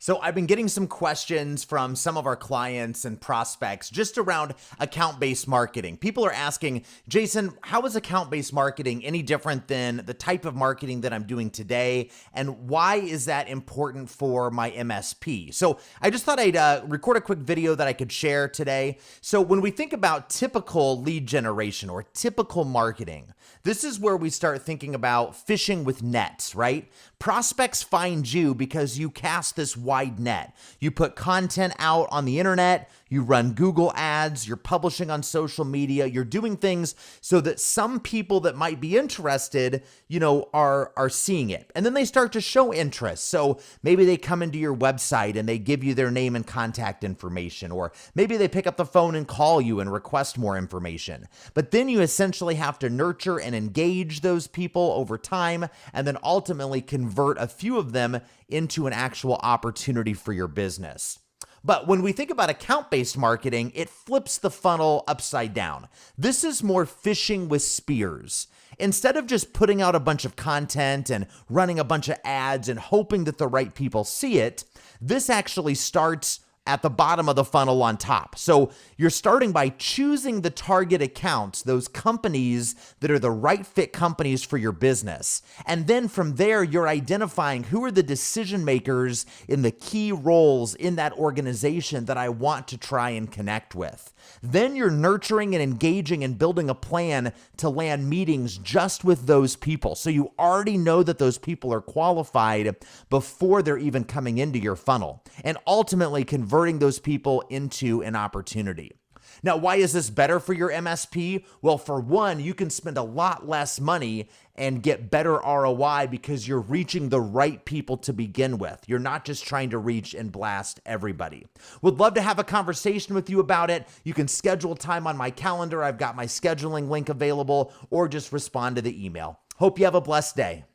So I've been getting some questions from some of our clients and prospects just around account-based marketing. People are asking, Jason, how is account-based marketing any different than the type of marketing that I'm doing today? And why is that important for my MSP? So I just thought I'd record a quick video that I could share today. So when we think about typical lead generation or typical marketing, this is where we start thinking about fishing with nets, right? Prospects find you because you cast this wide net. You put content out on the internet, you run Google ads, you're publishing on social media, you're doing things so that some people that might be interested, are seeing it. And then they start to show interest. So maybe they come into your website and they give you their name and contact information, or maybe they pick up the phone and call you and request more information. But then you essentially have to nurture and engage those people over time, and then ultimately convert a few of them into an actual opportunity for your business. But when we think about account-based marketing, it flips the funnel upside down. This is more fishing with spears. Instead of just putting out a bunch of content and running a bunch of ads and hoping that the right people see it, this actually starts at the bottom of the funnel on top. So you're starting by choosing the target accounts, those companies that are the right fit companies for your business. And then from there, you're identifying who are the decision makers in the key roles in that organization that I want to try and connect with. Then you're nurturing and engaging and building a plan to land meetings just with those people. So you already know that those people are qualified before they're even coming into your funnel, and ultimately converting those people into an opportunity. Now, why is this better for your MSP? Well, for one, you can spend a lot less money and get better ROI because you're reaching the right people to begin with. You're not just trying to reach and blast everybody. Would love to have a conversation with you about it. You can schedule time on my calendar. I've got my scheduling link available, or just respond to the email. Hope you have a blessed day.